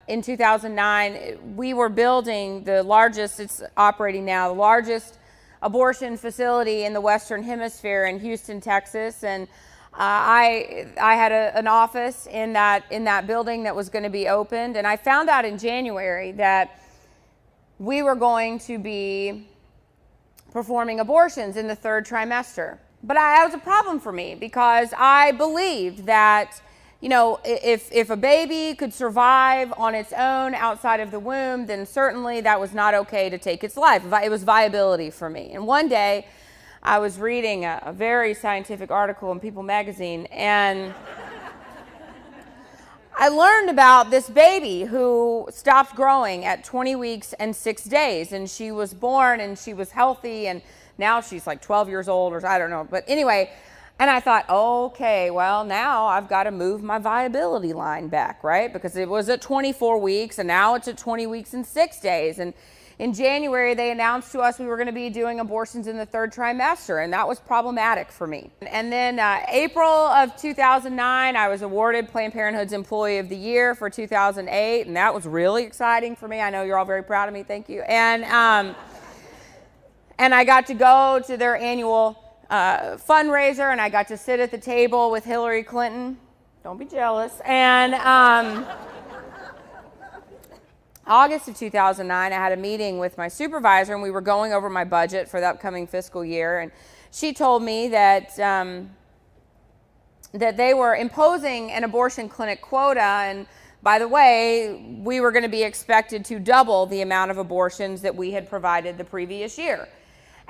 in 2009, we were building the largest, it's operating now, the largest abortion facility in the Western Hemisphere in Houston, Texas. And I had an office in that building that was going to be opened. And I found out in January that we were going to be performing abortions in the 3rd trimester. But that was a problem for me because I believed that, you know, if a baby could survive on its own outside of the womb, then certainly that was not okay to take its life. It was viability for me. And one day I was reading a very scientific article in People magazine, and I learned about this baby who stopped growing at 20 weeks and 6 days, and she was born and she was healthy, and now she's like 12 years old, or I don't know. But anyway, and I thought, okay, well, now I've got to move my viability line back, right? Because it was at 24 weeks, and now it's at 20 weeks and 6 days. And in January, they announced to us we were going to be doing abortions in the 3rd trimester, and that was problematic for me. And then April of 2009, I was awarded Planned Parenthood's Employee of the Year for 2008, and that was really exciting for me. I know you're all very proud of me. Thank you. And I got to go to their annual fundraiser, and I got to sit at the table with Hillary Clinton. Don't be jealous. And August of 2009, I had a meeting with my supervisor, and we were going over my budget for the upcoming fiscal year. And she told me that that they were imposing an abortion clinic quota, and by the way, we were going to be expected to double the amount of abortions that we had provided the previous year.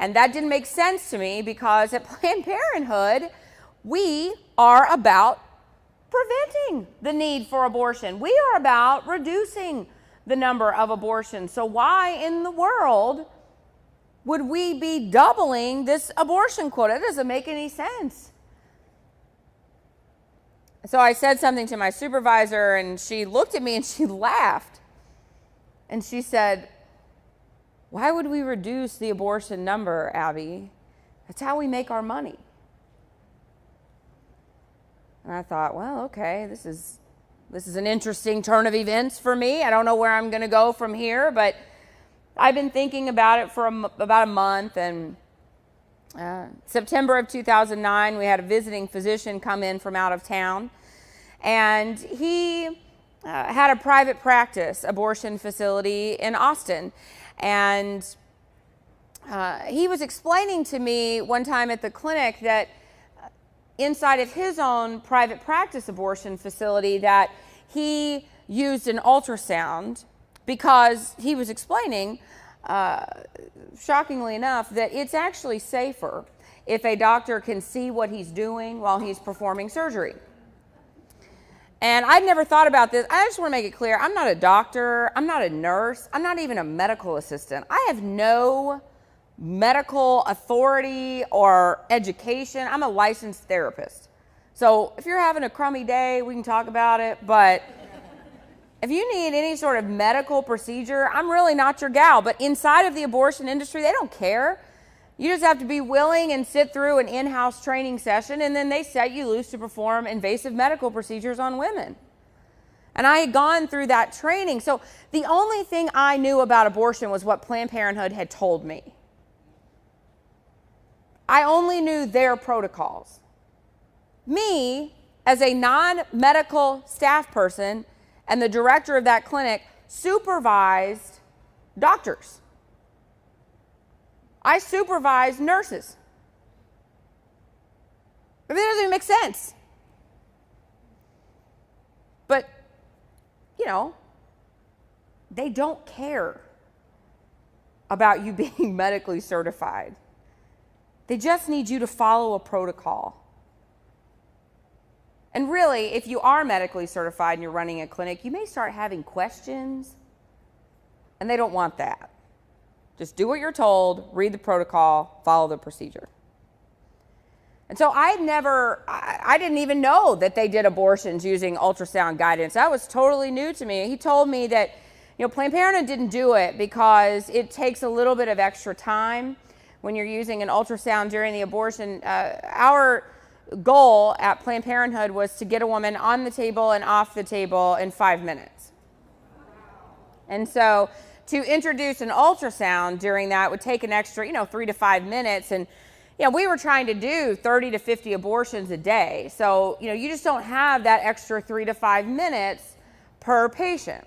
And that didn't make sense to me because at Planned Parenthood, we are about preventing the need for abortion. We are about reducing the number of abortions. So why in the world would we be doubling this abortion quota? It doesn't make any sense. So I said something to my supervisor, and she looked at me and she laughed. And she said, "Why would we reduce the abortion number, Abby? That's how we make our money." And I thought, well, okay, this is an interesting turn of events for me. I don't know where I'm going to go from here, but I've been thinking about it for about a month. And September of 2009, we had a visiting physician come in from out of town, and he had a private practice abortion facility in Austin. And he was explaining to me one time at the clinic that inside of his own private practice abortion facility that he used an ultrasound because he was explaining, shockingly enough, that it's actually safer if a doctor can see what he's doing while he's performing surgery. And I'd never thought about this. I just want to make it clear, I'm not a doctor, I'm not a nurse, I'm not even a medical assistant. I have no medical authority or education. I'm a licensed therapist. So if you're having a crummy day, we can talk about it. But if you need any sort of medical procedure, I'm really not your gal. But inside of the abortion industry, they don't care. You just have to be willing and sit through an in-house training session, and then they set you loose to perform invasive medical procedures on women. And I had gone through that training. So the only thing I knew about abortion was what Planned Parenthood had told me. I only knew their protocols. Me, as a non-medical staff person and the director of that clinic, supervised doctors. I supervised nurses. I mean, it doesn't even make sense. But, you know, they don't care about you being medically certified. They just need you to follow a protocol. And really, if you are medically certified and you're running a clinic, you may start having questions, and they don't want that. Just do what you're told, read the protocol, follow the procedure. And so I didn't even know that they did abortions using ultrasound guidance. That was totally new to me. He told me that, you know, Planned Parenthood didn't do it because it takes a little bit of extra time when you're using an ultrasound during the abortion. Our goal at Planned Parenthood was to get a woman on the table and off the table in 5 minutes. And so to introduce an ultrasound during that would take an extra, 3 to 5 minutes. And, we were trying to do 30 to 50 abortions a day. So, you just don't have that extra 3 to 5 minutes per patient.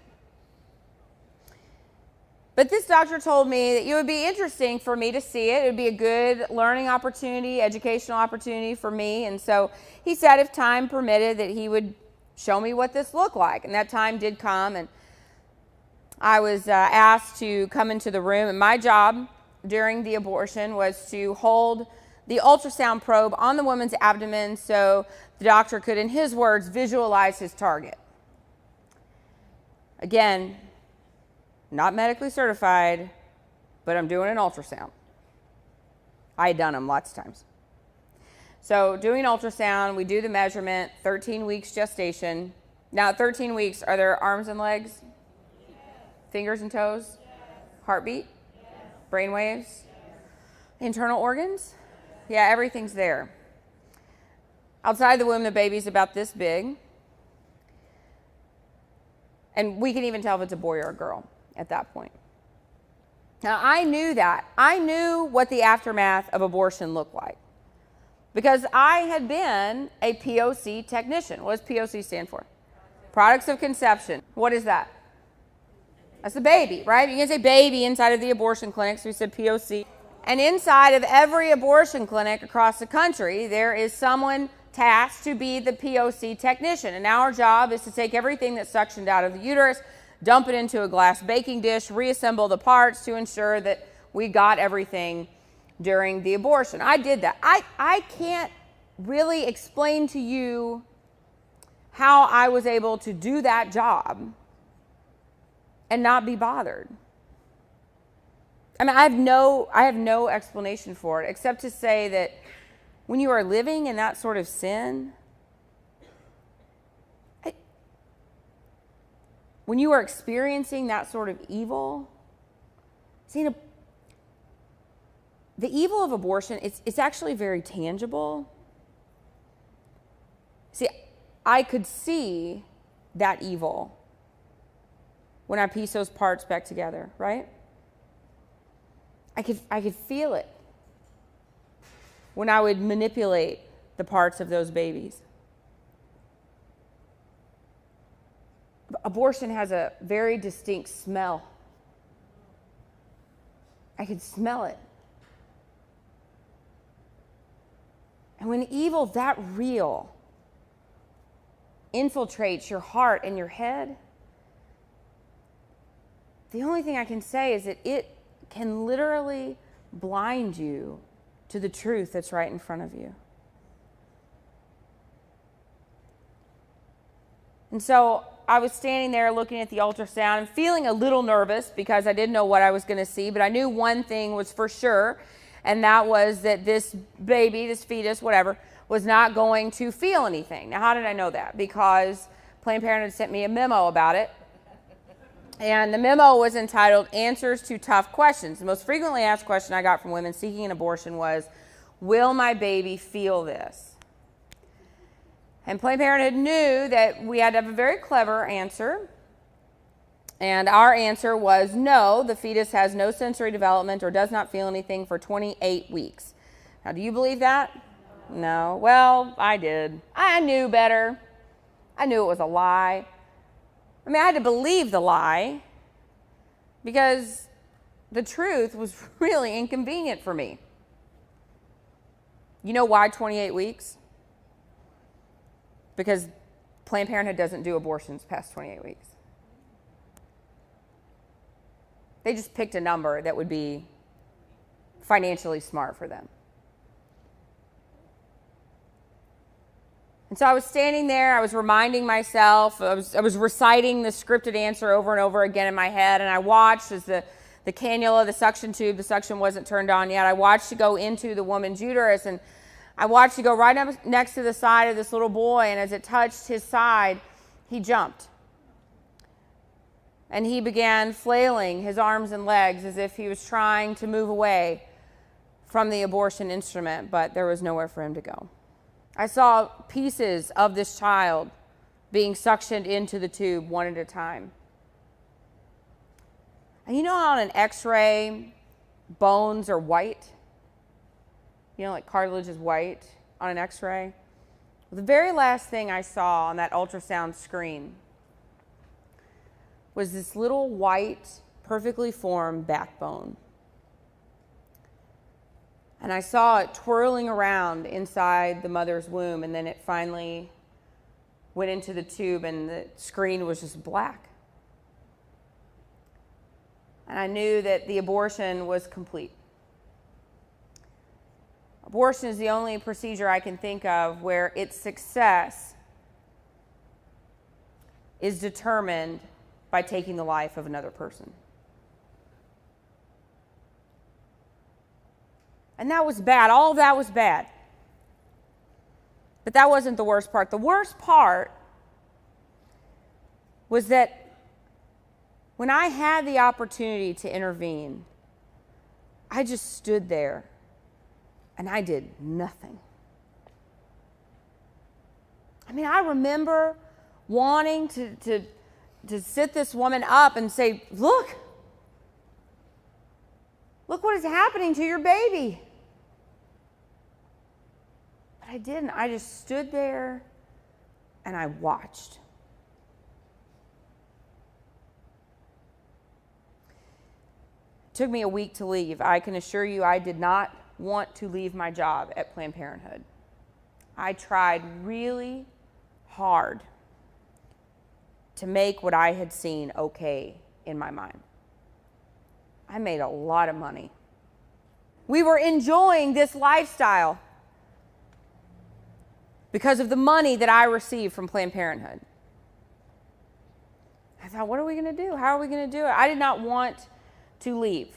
But this doctor told me that it would be interesting for me to see it. It would be a good learning opportunity, educational opportunity for me. And so he said if time permitted that he would show me what this looked like. And that time did come, and I was asked to come into the room. And my job during the abortion was to hold the ultrasound probe on the woman's abdomen so the doctor could, in his words, visualize his target. Again, not medically certified, but I'm doing an ultrasound. I had done them lots of times. So doing an ultrasound, we do the measurement, 13 weeks gestation. Now at 13 weeks, are there arms and legs? Yes. Fingers and toes? Yes. Heartbeat? Yes. Brain waves? Yes. Internal organs? Yes. Yeah, everything's there. Outside the womb, the baby's about this big. And we can even tell if it's a boy or a girl at that point. Now, I knew that. I knew what the aftermath of abortion looked like because I had been a POC technician. What does POC stand for? Products of conception. What is that? That's the baby, right? You can say baby inside of the abortion clinic, so we said POC. And inside of every abortion clinic across the country, there is someone tasked to be the POC technician. And our job is to take everything that's suctioned out of the uterus, dump it into a glass baking dish, reassemble the parts to ensure that we got everything during the abortion. I did that. I can't really explain to you how I was able to do that job and not be bothered. I mean, I have no explanation for it except to say that when you are living in that sort of sin, when you are experiencing that sort of evil, see, the evil of abortion, it's actually very tangible. See, I could see that evil when I piece those parts back together, right? I could feel it when I would manipulate the parts of those babies. Abortion has a very distinct smell. I could smell it. And when evil that real infiltrates your heart and your head, the only thing I can say is that it can literally blind you to the truth that's right in front of you. And so I was standing there looking at the ultrasound and feeling a little nervous because I didn't know what I was going to see, but I knew one thing was for sure, and that was that this baby, this fetus, whatever, was not going to feel anything. Now, how did I know that? Because Planned Parenthood sent me a memo about it, and the memo was entitled Answers to Tough Questions. The most frequently asked question I got from women seeking an abortion was, will my baby feel this? And Planned Parenthood knew that we had to have a very clever answer. And our answer was no, the fetus has no sensory development or does not feel anything for 28 weeks. Now, do you believe that? No. Well, I did. I knew better. I knew it was a lie. I mean, I had to believe the lie because the truth was really inconvenient for me. You know why 28 weeks? Because Planned Parenthood doesn't do abortions past 28 weeks. They just picked a number that would be financially smart for them. And so I was standing there, I was reminding myself, I was reciting the scripted answer over and over again in my head, and I watched as the cannula, the suction tube, the suction wasn't turned on yet. I watched it go into the woman's uterus, and I watched it go right up next to the side of this little boy, and as it touched his side, he jumped. And he began flailing his arms and legs as if he was trying to move away from the abortion instrument, but there was nowhere for him to go. I saw pieces of this child being suctioned into the tube one at a time. And you know how on an x-ray, bones are white? You know, like cartilage is white on an x-ray? The very last thing I saw on that ultrasound screen was this little white, perfectly formed backbone. And I saw it twirling around inside the mother's womb, and then it finally went into the tube, and the screen was just black. And I knew that the abortion was complete. Abortion is the only procedure I can think of where its success is determined by taking the life of another person. And that was bad. All of that was bad. But that wasn't the worst part. The worst part was that when I had the opportunity to intervene, I just stood there and I did nothing. I mean, I remember wanting to sit this woman up and say, look what is happening to your baby. But I didn't. I just stood there and I watched. It took me a week to leave. I can assure you I did not want to leave my job at Planned Parenthood. I tried really hard to make what I had seen okay in my mind. I made a lot of money. We were enjoying this lifestyle because of the money that I received from Planned Parenthood. I thought, what are we going to do? How are we going to do it? I did not want to leave.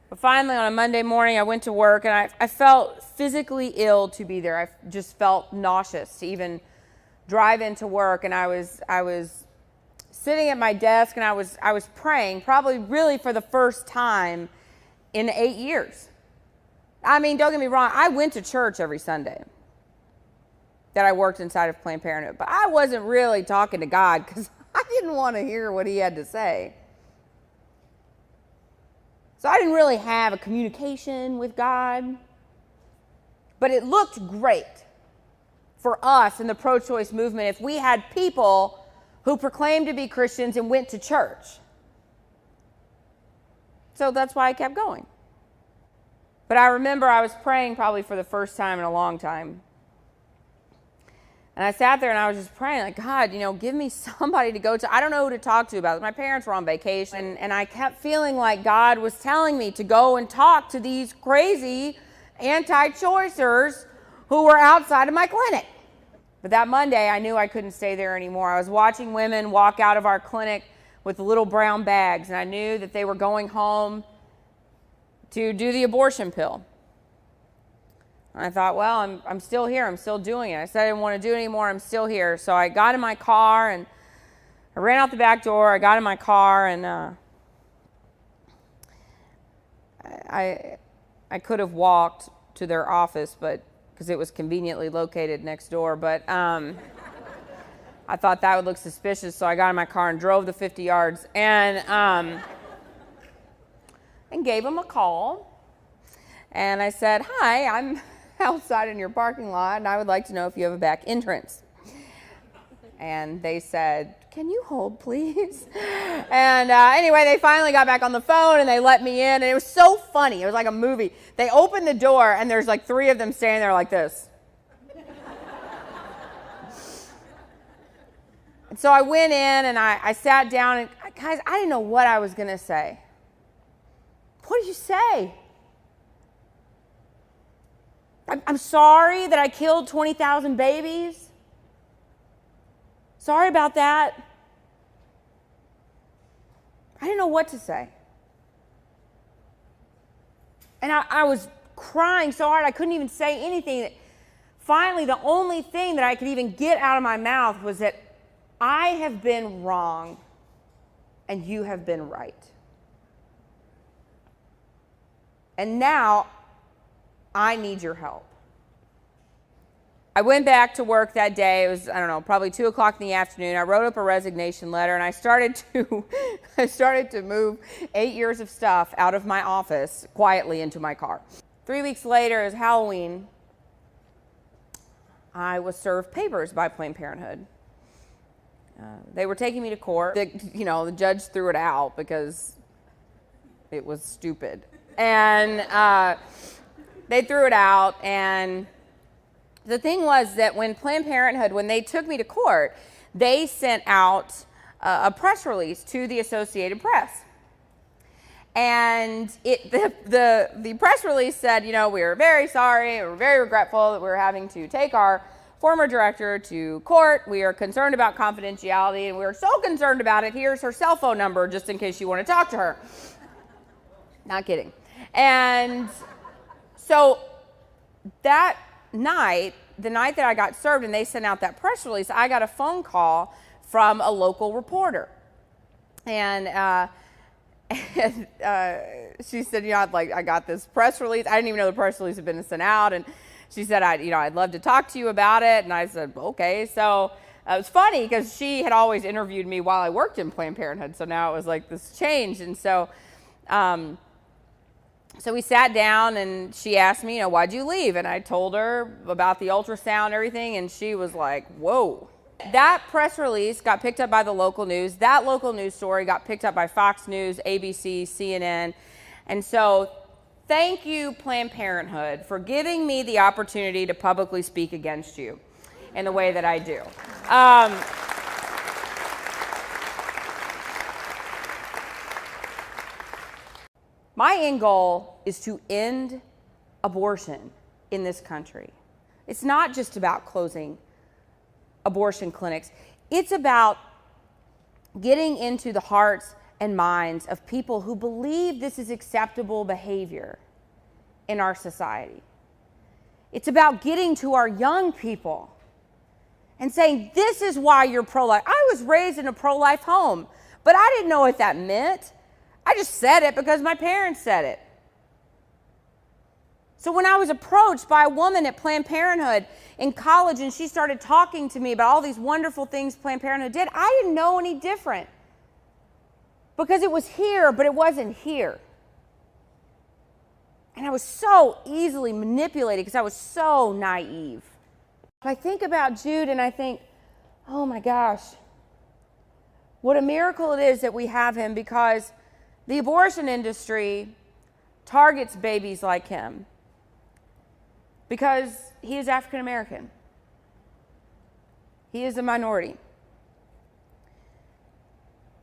But finally, on a Monday morning, I went to work, and I felt physically ill to be there. I just felt nauseous to even drive into work, and I was sitting at my desk, and I was praying, probably really for the first time in 8 years. I mean, don't get me wrong, I went to church every Sunday that I worked inside of Planned Parenthood, but I wasn't really talking to God because I didn't want to hear what he had to say. So I didn't really have a communication with God, but it looked great for us in the pro-choice movement if we had people who proclaimed to be Christians and went to church. So that's why I kept going. But I remember I was praying probably for the first time in a long time. And I sat there and I was just praying, like, God, give me somebody to go to. I don't know who to talk to about it. My parents were on vacation, and I kept feeling like God was telling me to go and talk to these crazy anti-choicers who were outside of my clinic. But that Monday, I knew I couldn't stay there anymore. I was watching women walk out of our clinic with little brown bags, and I knew that they were going home to do the abortion pill. And I thought, well, I'm still here. I'm still doing it. I said I didn't want to do it anymore. I'm still here. So I got in my car, and I ran out the back door. I got in my car, and I could have walked to their office, but because it was conveniently located next door. But I thought that would look suspicious, so I got in my car and drove the 50 yards and gave them a call. And I said, hi, I'm outside in your parking lot, and I would like to know if you have a back entrance. And they said, can you hold, please? And anyway, they finally got back on the phone, and they let me in, and it was so funny. It was like a movie. They opened the door, and there's like 3 of them standing there like this. And so I went in, and I sat down, and guys, I didn't know what I was going to say. What did you say? I'm sorry that I killed 20,000 babies. Sorry about that. I didn't know what to say. And I was crying so hard I couldn't even say anything. Finally, the only thing that I could even get out of my mouth was that I have been wrong and you have been right. And now I need your help. I went back to work that day. It was, I don't know, probably 2 o'clock in the afternoon. I wrote up a resignation letter, and I started to move 8 years of stuff out of my office quietly into my car. 3 weeks later, as Halloween, I was served papers by Planned Parenthood. They were taking me to court. The judge threw it out because it was stupid. And they threw it out, and the thing was that when Planned Parenthood, when they took me to court, they sent out a press release to the Associated Press. And the press release said, we were very sorry, we were very regretful that we were having to take our former director to court. We are concerned about confidentiality, and we are so concerned about it. Here's her cell phone number just in case you want to talk to her. Not kidding. And so that night, the night that I got served and they sent out that press release, I got a phone call from a local reporter. And she said, I got this press release. I didn't even know the press release had been sent out. And she said, I'd love to talk to you about it. And I said, okay. So it was funny because she had always interviewed me while I worked in Planned Parenthood. So now it was like this change. And so, so we sat down and she asked me, why'd you leave? And I told her about the ultrasound and everything. And she was like, whoa. That press release got picked up by the local news. That local news story got picked up by Fox News, ABC, CNN. And so thank you, Planned Parenthood, for giving me the opportunity to publicly speak against you in the way that I do. My end goal is to end abortion in this country. It's not just about closing abortion clinics. It's about getting into the hearts and minds of people who believe this is acceptable behavior in our society. It's about getting to our young people and saying, this is why you're pro-life. I was raised in a pro-life home, but I didn't know what that meant. I just said it because my parents said it. So when I was approached by a woman at Planned Parenthood in college and she started talking to me about all these wonderful things Planned Parenthood did, I didn't know any different because it was here, but it wasn't here. And I was so easily manipulated because I was so naive. I think about Jude and I think, oh my gosh, what a miracle it is that we have him, because the abortion industry targets babies like him because he is African American. He is a minority.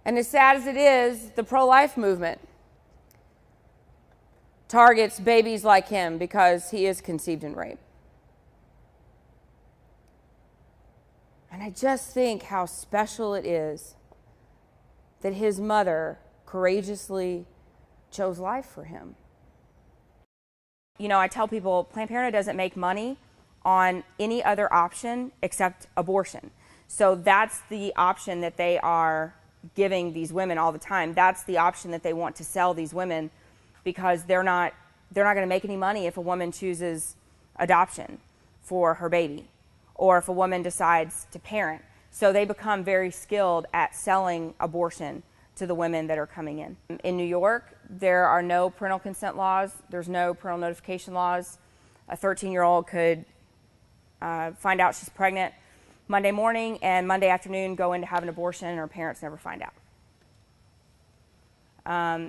And as sad as it is, the pro-life movement targets babies like him because he is conceived in rape. And I just think how special it is that his mother courageously chose life for him. I tell people Planned Parenthood doesn't make money on any other option except abortion. So that's the option that they are giving these women all the time. That's the option that they want to sell these women, because they're not going to make any money if a woman chooses adoption for her baby or if a woman decides to parent. So they become very skilled at selling abortion to the women that are coming in. In New York, there are no parental consent laws. There's no parental notification laws. A 13-year-old could find out she's pregnant Monday morning and Monday afternoon go in to have an abortion and her parents never find out.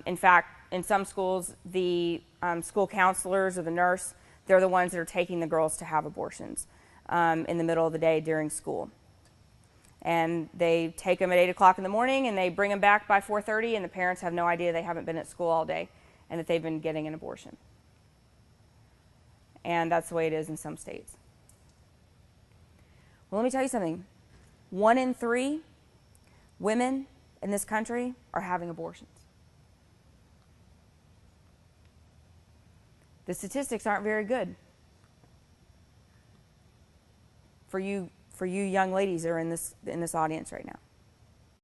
In fact, in some schools, the school counselors or the nurse, they're the ones that are taking the girls to have abortions in the middle of the day during school. And they take them at 8 o'clock in the morning and they bring them back by 4:30, and the parents have no idea they haven't been at school all day and that they've been getting an abortion. And that's the way it is in some states. Well, let me tell you something. 1 in 3 women in this country are having abortions. The statistics aren't very good for you young ladies that are in this audience right now.